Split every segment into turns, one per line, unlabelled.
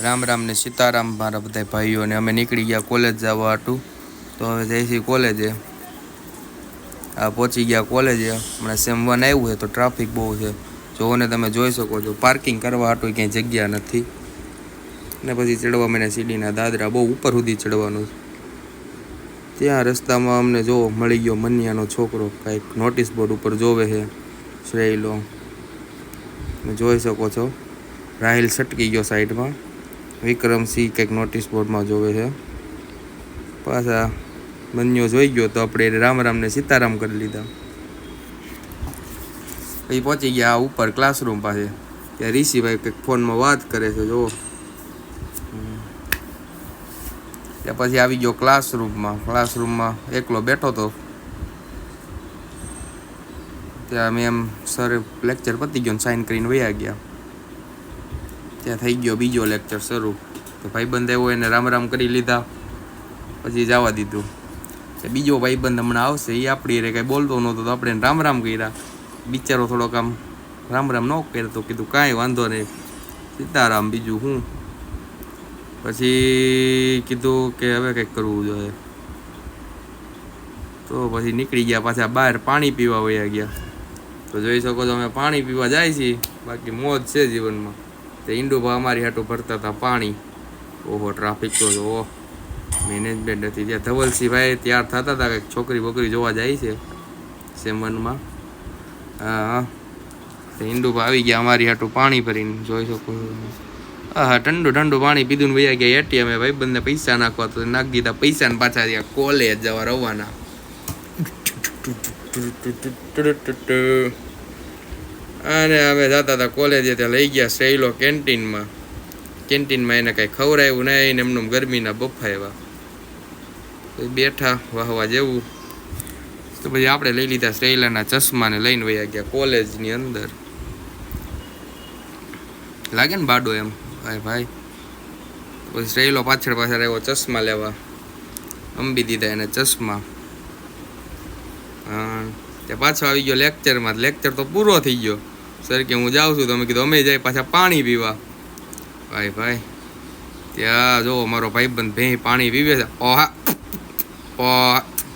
રામ રામ ને સીતારામ મારા બધા ભાઈઓને અમે નીકળી ગયા કોલેજ જવા હતું. તો હવે જઈશી કોલેજે. આ પહોંચી ગયા કોલેજે. હમણાં સેમ 1 આવ્યું છે તો ટ્રાફિક બહુ છે. જોને તમે જોઈ શકો છો પાર્કિંગ કરવા હાટું ક્યાંય જગ્યા નથી. ને પછી ચડવા મને સીડીના દાદરા બહુ ઉપર સુધી ચડવાનું છે. ત્યાં રસ્તામાં અમને જો મળી ગયો મનિયાનો છોકરો, કાંઈક નોટિસ બોર્ડ ઉપર જોવે છે શ્રેયલો. તમે જોઈ શકો છો રાહિલ સટકી ગયો સાઈડમાં. વિક્રમસિંહ કંઈક નોટિસ બોર્ડમાં જોવે છે. પાછા મન્યો જોઈ ગયો તો આપણે રામ રામ ને સીતારામ કરી લીધા. પછી પહોંચી ગયા ઉપર ક્લાસરૂમ પાસે. ત્યાં ઋષિભાઈ કંઈક ફોનમાં વાત કરે છે જો. ત્યાં પછી આવી ગયો ક્લાસરૂમમાં એકલો બેઠો હતો. ત્યાં મેમ સર લેક્ચર પતી ગયો સાઇન કરીને વયા ગયા. ત્યાં થઈ ગયો બીજો લેક્ચર શરૂ. તો ભાઈબંધ આવ્યો એને રામ રામ કરી લીધા. પછી જવા દીધું. બીજો ભાઈબંધ હમણાં આવશે, એ આપણી રે કાંઈ બોલતો નહોતો તો આપણે રામ રામ કર્યા. બિચારો થોડોક આમ રામ રામ ન કર્યો તો કીધું કાંઈ વાંધો નહીં, સીતારામ બીજું હું. પછી કીધું કે હવે કંઈક કરવું જોઈએ. તો પછી નીકળી ગયા પાછા બહાર પાણી પીવા વયા ગયા. તો જોઈ શકો છો અમે પાણી પીવા જાય છીએ. બાકી મોજ છે જીવનમાં. તે ઈંડુભા અમારી હાટું ભરતા હતા પાણી. ઓહો ટ્રાફિક તો ઓહો મેનેજમેન્ટ હતી. ત્યાં ધવલસિંહભાઈ તૈયાર થતા હતા કંઈક છોકરી બોકરી જોવા જાય છે સેમનમાં. હા ઈંડુભા આવી ગયા અમારી હાટું પાણી ભરીને જોઈ શકો. હા ઠંડુ પાણી પીધું ને વયા ગયા એટીએમ. ભાઈબંધને પૈસા નાખવા તો નાખી દીધા પૈસા ને પાછા ત્યાં કોલેજ જવા રવાના. અને અમે જતા હતા કોલેજે. ત્યાં લઈ ગયા શ્રેયલો કેન્ટીનમાં એને કાંઈ ખવડાવ્યું નહીં. એમનું ગરમીના બફા એવા બેઠા વાહવા જેવું. તો પછી આપણે લઈ લીધા શ્રેયલાના ચશ્માને લઈને વયા ગયા કોલેજની અંદર. લાગે ને બાડો એમ ભાઈ. પછી શ્રેયલો પાછળ આવ્યો ચશ્મા લેવા. અંબી દીધા એને ચશ્મા. હા ત્યાં પાછો આવી ગયો લેક્ચરમાં. લેક્ચર તો પૂરો થઈ ગયો. સર કે હું જાઉં છું. તો અમે કીધું અમે જાય પાછા પાણી પીવા. ભાઈ ત્યાં જો મારો ભાઈબંધ ભેં પાણી પીવે છે.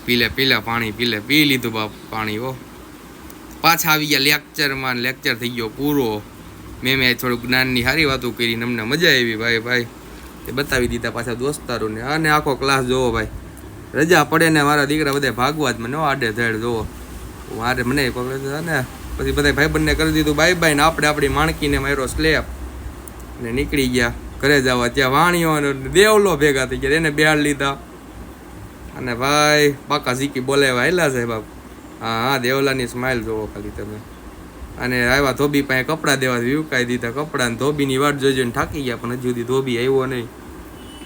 પીલે પાણી પી લીધું બાપ પાણી. પાછા આવી ગયા લેક્ચરમાં. લેક્ચર થઈ ગયો પૂરો. મેં થોડુંક જ્ઞાનની સારી વાતો કરી. અમને મજા આવી ભાઈ. એ બતાવી દીધા પાછા દોસ્તારોને. અને આખો ક્લાસ જોવો ભાઈ. રજા પડે ને મારા દીકરા બધા ભાગવા જ મને આડે ધડ જોવો. મારે મને પકડે ને પછી બધા ભાઈબંધને કરી દીધું બાય ને આપણે આપણી માણકીને માર્યો સ્લેપ ને નીકળી ગયા ઘરે જવા. ત્યાં વાણીઓ અને દેવલો ભેગા થઈ ગયા. એને બેહાડ લીધા. અને ભાઈ પાકા ઝીકી બોલાવ્યા હેલા છે બાપ. હા દેવલાની સ્માઇલ જોવો ખાલી તમે. અને આવ્યા ધોબી પાસે કપડાં દેવા વિવકાઈ દીધા. કપડાં ધોબીની વાટ જોઈને થાકી ગયા. પણ હજુ સુધી ધોબી આવ્યો નહીં.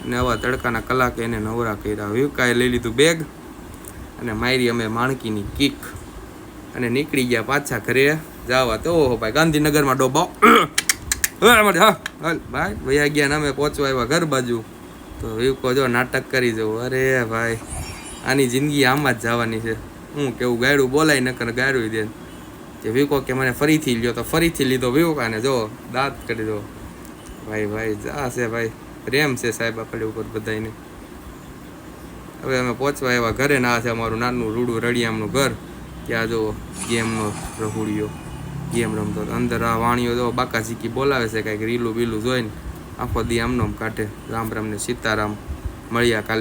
ને આવા તડકાના કલાકે એને નવરા કર્યા. વિવકાએ લઈ લીધું બેગ અને મારી અમે માણકીની કિક. અને નીકળી ગયા પાછા ઘરે જવા. તો ભાઈ ગાંધીનગરમાં ડોબો ભાઈ વયા ગયા ને અમે પહોંચવા આવ્યા ઘર બાજુ. તો વિવકો જો નાટક કરી જવું. અરે ભાઈ આની જિંદગી આમાં જ જવાની છે. હું કેવું ગાયડું બોલાય નકર ગાયડું દે. કે વિવકો કે મને ફરીથી લ્યો તો ફરીથી લીધો વિવકાને. જો દાંત કરી દો ભાઈ જા છે ભાઈ. પ્રેમ છે સાહેબ આપણે ઉપર બધાને. હવે અમે પહોંચવા આવ્યા ઘરે. ના છે અમારું નાનું રૂડું રળિયામનું ઘર. ત્યાં જો ગેમનો રಹುડિયો ગેમ રમતો અંદર. આ વાણીઓ જો બાકા ઝીકી બોલાવે છે કાંઈક રીલું બીલું જોઈને આખો દી આમનો કાઢે. રામ રામ ને સીતારામ. મળ્યા કાલે.